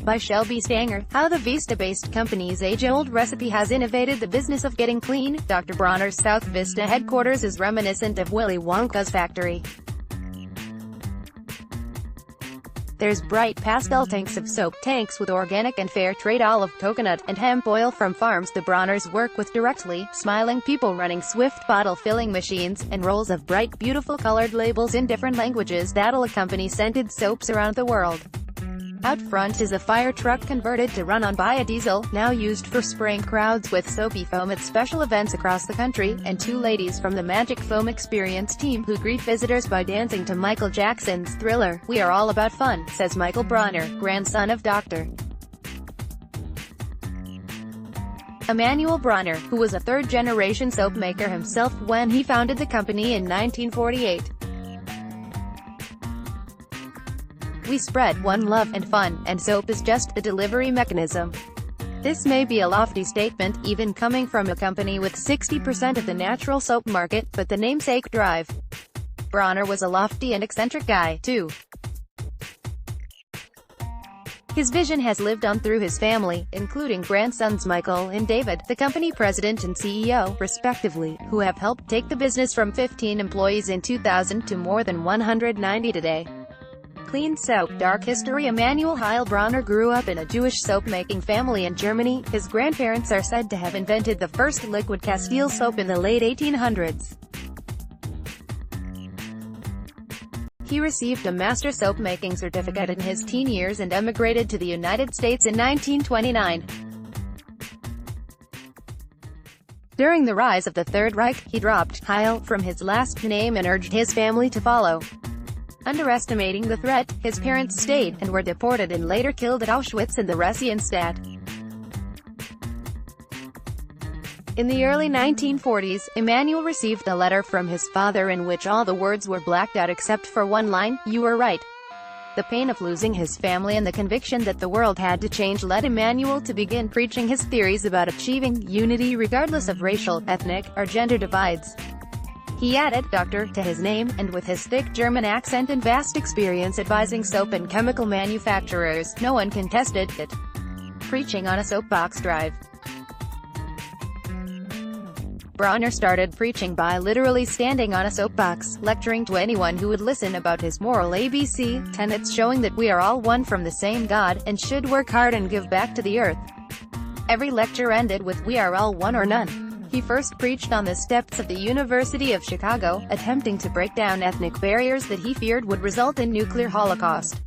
by Shelby Stanger, how the Vista-based company's age-old recipe has innovated the business of getting clean. Dr. Bronner's South Vista headquarters is reminiscent of Willy Wonka's factory. There's bright pastel tanks of soap, tanks with organic and fair trade olive, coconut, and hemp oil from farms the Bronners work with directly, smiling people running swift bottle filling machines, and rolls of bright, beautiful colored labels in different languages that'll accompany scented soaps around the world. Out front is a fire truck converted to run on biodiesel, now used for spraying crowds with soapy foam at special events across the country, and two ladies from the Magic Foam Experience team who greet visitors by dancing to Michael Jackson's Thriller. "We are all about fun," says Michael Bronner, grandson of Dr. Emanuel Bronner, who was a third-generation soap maker himself when he founded the company in 1948. "We spread one love and fun, and soap is just the delivery mechanism." This may be a lofty statement, even coming from a company with 60% of the natural soap market, but the namesake drive. Bronner was a lofty and eccentric guy, too. His vision has lived on through his family, including grandsons Michael and David, the company president and CEO, respectively, who have helped take the business from 15 employees in 2000 to more than 190 today. Clean soap. Dark history. Emanuel Heil Bronner grew up in a Jewish soap-making family in Germany. His grandparents are said to have invented the first liquid Castile soap in the late 1800s. He received a master soap-making certificate in his teen years and emigrated to the United States in 1929. During the rise of the Third Reich, he dropped Heil from his last name and urged his family to follow. Underestimating the threat, his parents stayed, and were deported and later killed at Auschwitz and the Theresienstadt. In the early 1940s, Emanuel received a letter from his father in which all the words were blacked out except for one line, "You were right." The pain of losing his family and the conviction that the world had to change led Emanuel to begin preaching his theories about achieving unity regardless of racial, ethnic, or gender divides. He added "Doctor" to his name, and with his thick German accent and vast experience advising soap and chemical manufacturers, no one contested it. Preaching on a soapbox drive. Bronner started preaching by literally standing on a soapbox, lecturing to anyone who would listen about his moral ABC tenets, showing that we are all one from the same God, and should work hard and give back to the earth. Every lecture ended with "We are all one or none." He first preached on the steps of the University of Chicago, attempting to break down ethnic barriers that he feared would result in nuclear holocaust.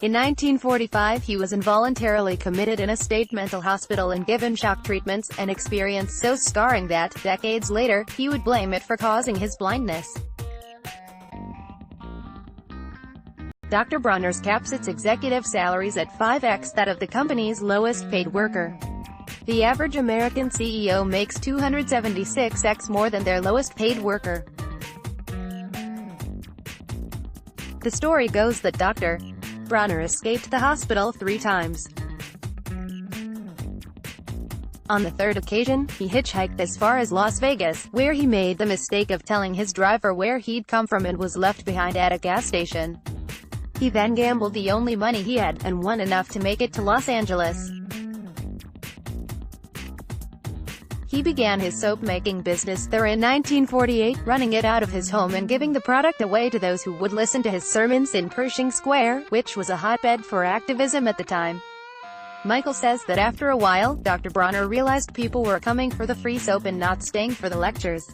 In 1945 he was involuntarily committed in a state mental hospital and given shock treatments, an experience so scarring that, decades later, he would blame it for causing his blindness. Dr. Bronner's caps its executive salaries at 5x that of the company's lowest-paid worker. The average American CEO makes 276x more than their lowest-paid worker. The story goes that Dr. Bronner escaped the hospital 3 times. On the third occasion, he hitchhiked as far as Las Vegas, where he made the mistake of telling his driver where he'd come from and was left behind at a gas station. He then gambled the only money he had, and won enough to make it to Los Angeles. He began his soap-making business there in 1948, running it out of his home and giving the product away to those who would listen to his sermons in Pershing Square, which was a hotbed for activism at the time. Michael says that after a while, Dr. Bronner realized people were coming for the free soap and not staying for the lectures.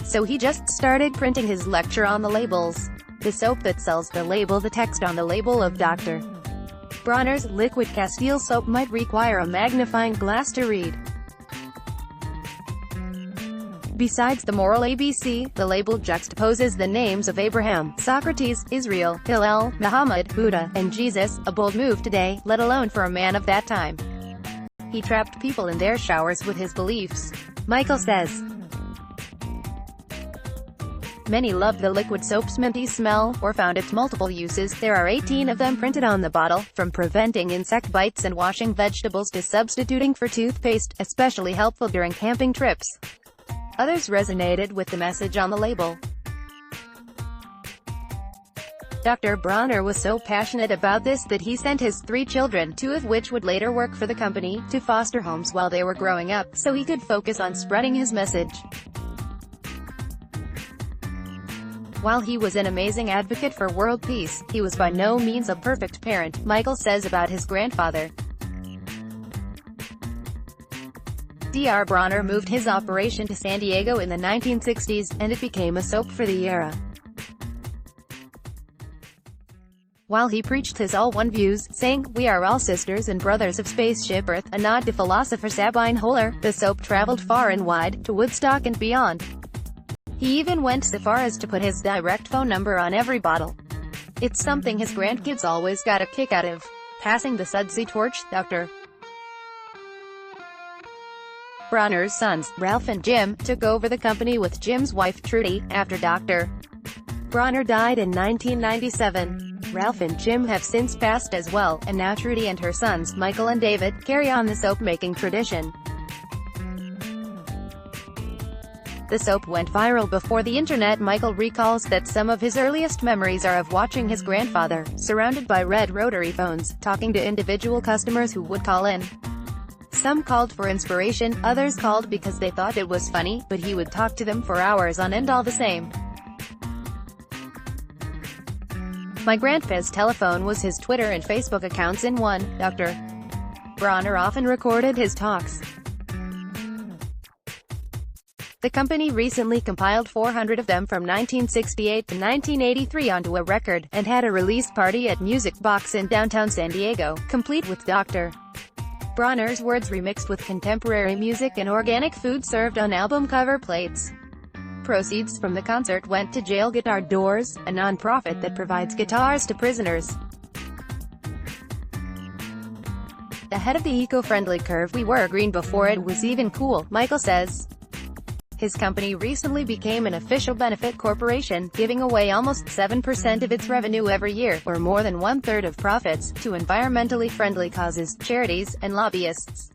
So he just started printing his lecture on the labels. The soap that sells the label. The text on the label of Dr. Bronner's liquid Castile soap might require a magnifying glass to read. Besides the moral ABC, the label juxtaposes the names of Abraham, Socrates, Israel, Hillel, Muhammad, Buddha, and Jesus, a bold move today, let alone for a man of that time. He trapped people in their showers with his beliefs. Michael says, Many love the liquid soap's minty smell, or found its multiple uses. There are 18 of them printed on the bottle, from preventing insect bites and washing vegetables to substituting for toothpaste, especially helpful during camping trips. Others resonated with the message on the label. Dr. Bronner was so passionate about this that he sent his 3 children, 2 of which would later work for the company, to foster homes while they were growing up, so he could focus on spreading his message. While he was an amazing advocate for world peace, he was by no means a perfect parent, Michael says about his grandfather. Dr. Bronner moved his operation to San Diego in the 1960s, and it became a soap for the era. While he preached his all-one views, saying, "We are all sisters and brothers of spaceship Earth," a nod to philosopher Sabine Holler, the soap traveled far and wide, to Woodstock and beyond. He even went so far as to put his direct phone number on every bottle. It's something his grandkids always got a kick out of. Passing the sudsy torch, Dr. Bronner's sons, Ralph and Jim, took over the company with Jim's wife Trudy, after Dr. Bronner died in 1997. Ralph and Jim have since passed as well, and now Trudy and her sons, Michael and David, carry on the soap-making tradition. The soap went viral before the internet. Michael recalls that some of his earliest memories are of watching his grandfather, surrounded by red rotary phones, talking to individual customers who would call in. Some called for inspiration, others called because they thought it was funny, but he would talk to them for hours on end all the same. "My grandpa's telephone was his Twitter and Facebook accounts in one." Dr. Bronner often recorded his talks. The company recently compiled 400 of them from 1968 to 1983 onto a record, and had a release party at Music Box in downtown San Diego, complete with Dr. Bronner's words remixed with contemporary music and organic food served on album cover plates. Proceeds from the concert went to Jail Guitar Doors, a non-profit that provides guitars to prisoners. Ahead of the eco-friendly curve, we were green before it was even cool, Michael says. His company recently became an official benefit corporation, giving away almost 7% of its revenue every year, or more than 1/3 of profits, to environmentally friendly causes, charities, and lobbyists.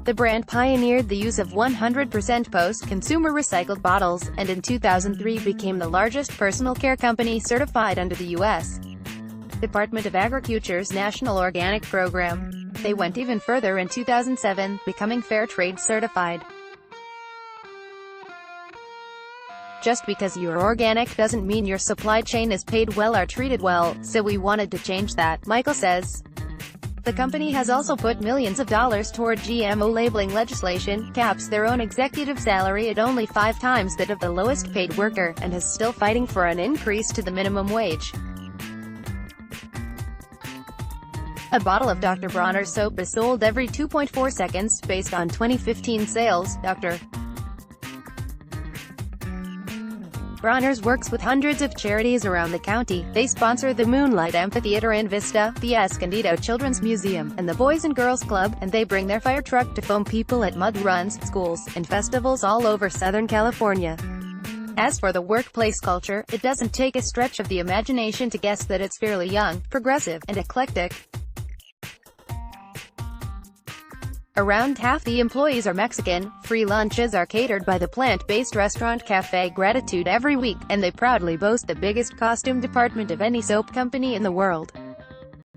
The brand pioneered the use of 100% post-consumer recycled bottles, and in 2003 became the largest personal care company certified under the U.S. Department of Agriculture's National Organic Program. They went even further in 2007, becoming Fair Trade certified. Just because you're organic doesn't mean your supply chain is paid well or treated well, so we wanted to change that, Michael says. The company has also put millions of dollars toward GMO labeling legislation, caps their own executive salary at only 5 times that of the lowest paid worker, and is still fighting for an increase to the minimum wage. A bottle of Dr. Bronner's soap is sold every 2.4 seconds, based on 2015 sales. Dr. Bronner's works with hundreds of charities around the county. They sponsor the Moonlight Amphitheater in Vista, the Escondido Children's Museum, and the Boys and Girls Club, and they bring their fire truck to foam people at mud runs, schools, and festivals all over Southern California. As for the workplace culture, it doesn't take a stretch of the imagination to guess that it's fairly young, progressive, and eclectic. Around half the employees are Mexican, free lunches are catered by the plant-based restaurant Café Gratitude every week, and they proudly boast the biggest costume department of any soap company in the world.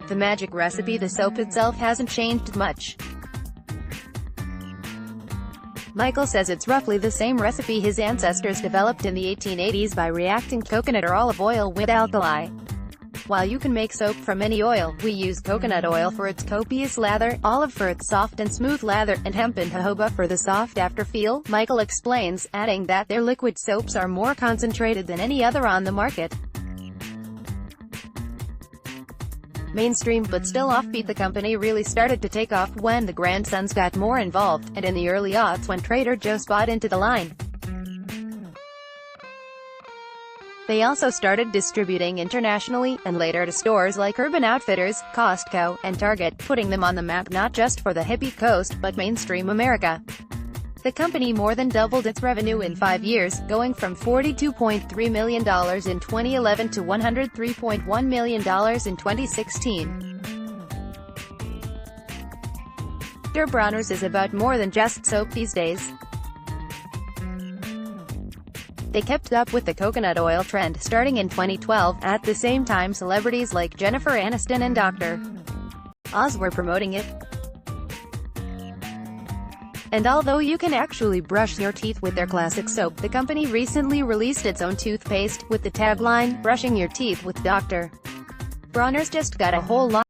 The magic recipe: the soap itself hasn't changed much. Michael says it's roughly the same recipe his ancestors developed in the 1880s by reacting coconut or olive oil with alkali. While you can make soap from any oil, we use coconut oil for its copious lather, olive for its soft and smooth lather, and hemp and jojoba for the soft afterfeel, Michael explains, adding that their liquid soaps are more concentrated than any other on the market. Mainstream but still offbeat, the company really started to take off when the grandsons got more involved, and in the early aughts when Trader Joe's bought into the line. They also started distributing internationally, and later to stores like Urban Outfitters, Costco, and Target, putting them on the map not just for the hippie coast, but mainstream America. The company more than doubled its revenue in 5 years, going from $42.3 million in 2011 to $103.1 million in 2016. Dr. Bronners is about more than just soap these days. They kept up with the coconut oil trend starting in 2012. At the same time, celebrities like Jennifer Aniston and Dr. Oz were promoting it. And although you can actually brush your teeth with their classic soap, the company recently released its own toothpaste, with the tagline, "Brushing your teeth with Dr. Bronners." Just got a whole lot